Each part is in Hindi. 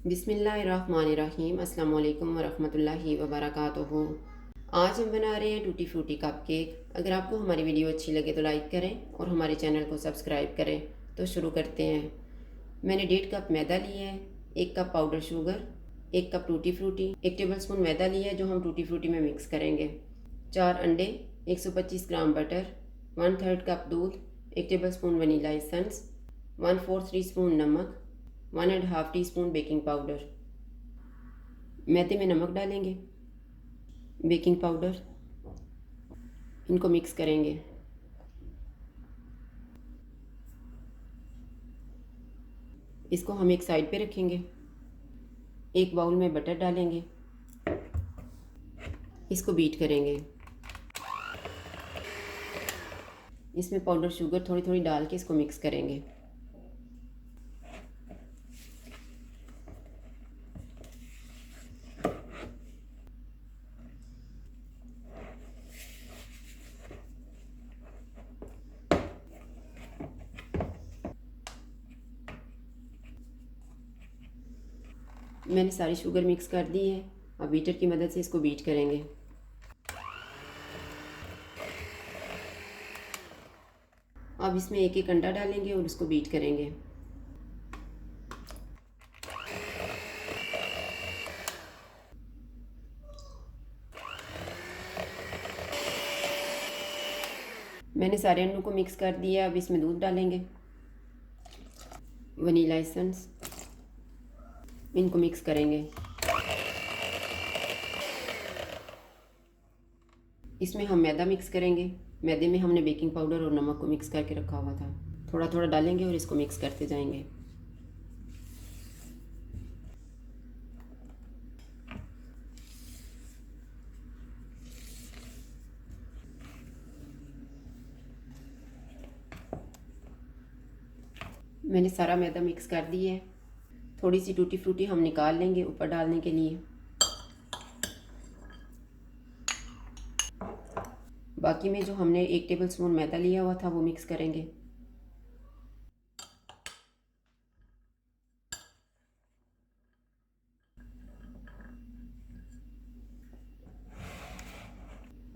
बिस्मिल्लाहिर्रहमानिर्रहीम। अस्सलाम वालेकुम वरहमतुल्लाहि वबरकातुहू। आज हम बना रहे हैं टूटी फ्रूटी कप केक। अगर आपको हमारी वीडियो अच्छी लगे तो लाइक करें और हमारे चैनल को सब्सक्राइब करें। तो शुरू करते हैं। मैंने 1.5 कप मैदा लिया है, 1 cup powder sugar, 1 cup tutti frutti, 1 tablespoon मैदा लिया है जो हम टूटी फ्रूटी में मिक्स करेंगे, 4 अंडे, 125 ग्राम बटर, 1/3 कप दूध, 1 टेबलस्पून वनीला एसेंस, 1/4 टीस्पून नमक, 1.5 टीस्पून बेकिंग पाउडर। मैदे में नमक डालेंगे, बेकिंग पाउडर, इनको मिक्स करेंगे। इसको हम एक साइड पे रखेंगे। एक बाउल में बटर डालेंगे, इसको बीट करेंगे। इसमें पाउडर शुगर थोड़ी थोड़ी डाल के इसको मिक्स करेंगे। मैंने सारी शुगर मिक्स कर दी है। अब बीटर की मदद से इसको बीट करेंगे। अब इसमें एक एक अंडा डालेंगे और इसको बीट करेंगे। मैंने सारे अंडों को मिक्स कर दिया। अब इसमें दूध डालेंगे, वनीला एसेंस, इनको मिक्स करेंगे। इसमें हम मैदा मिक्स करेंगे। मैदे में हमने बेकिंग पाउडर और नमक को मिक्स करके रखा हुआ था। थोड़ा थोड़ा डालेंगे और इसको मिक्स करते जाएंगे। मैंने सारा मैदा मिक्स कर दिया है। थोड़ी सी टूटी फ्रूटी हम निकाल लेंगे ऊपर डालने के लिए। बाकी में जो हमने 1 टेबलस्पून मैदा लिया हुआ था वो मिक्स करेंगे।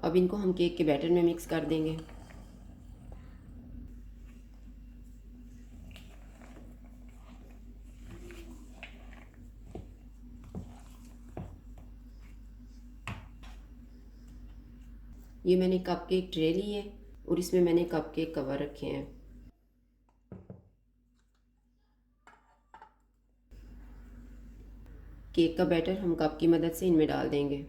अब इनको हम केक के बैटर में मिक्स कर देंगे। ये मैंने कप केक ट्रे ली है और इसमें मैंने कप केक कवर रखे हैं। केक का बैटर हम कप की मदद से इनमें डाल देंगे।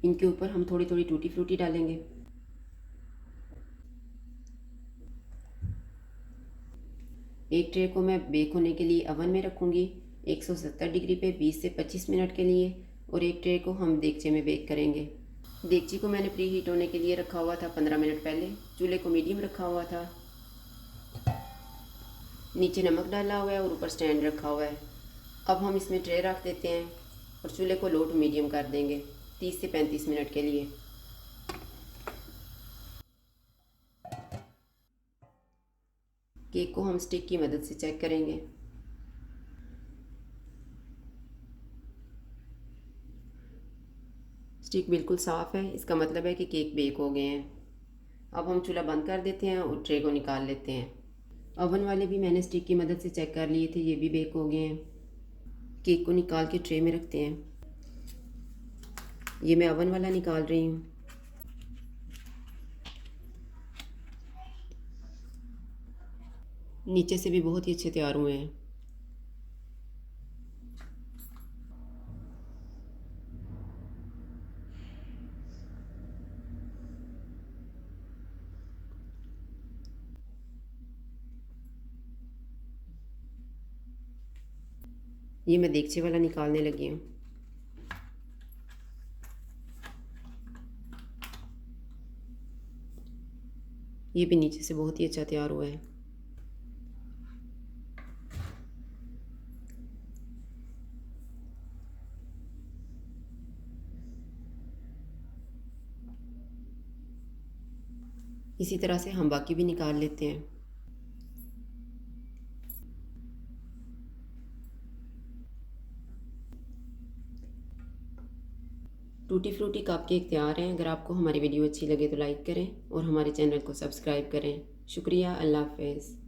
इनके ऊपर हम थोड़ी थोड़ी टूटी फ्रूटी डालेंगे। एक ट्रे को मैं बेक होने के लिए अवन में रखूँगी 170 डिग्री पे 20 से 25 मिनट के लिए, और एक ट्रे को हम देगचे में बेक करेंगे। देगची को मैंने प्री हीट होने के लिए रखा हुआ था 15 मिनट पहले। चूल्हे को मीडियम रखा हुआ था। नीचे नमक डाला हुआ है और ऊपर स्टैंड रखा हुआ है। अब हम इसमें ट्रे रख देते हैं और चूल्हे को लो टू मीडियम कर देंगे 30 से 35 मिनट के लिए। केक को हम स्टिक की मदद से चेक करेंगे। स्टिक बिल्कुल साफ़ है, इसका मतलब है कि केक बेक हो गए हैं। अब हम चूल्हा बंद कर देते हैं और ट्रे को निकाल लेते हैं। ओवन वाले भी मैंने स्टिक की मदद से चेक कर लिए थे, ये भी बेक हो गए हैं। केक को निकाल के ट्रे में रखते हैं। ये मैं ओवन वाला निकाल रही हूँ। नीचे से भी बहुत ही अच्छे तैयार हुए हैं। ये मैं देगचे वाला निकालने लगी हूँ। ये भी नीचे से बहुत ही अच्छा तैयार हुआ है। इसी तरह से हम बाकी भी निकाल लेते हैं। टूटी फ्रूटी कप केक तैयार हैं। अगर आपको हमारी वीडियो अच्छी लगे तो लाइक करें और हमारे चैनल को सब्सक्राइब करें। शुक्रिया। अल्लाह हाफ़िज़।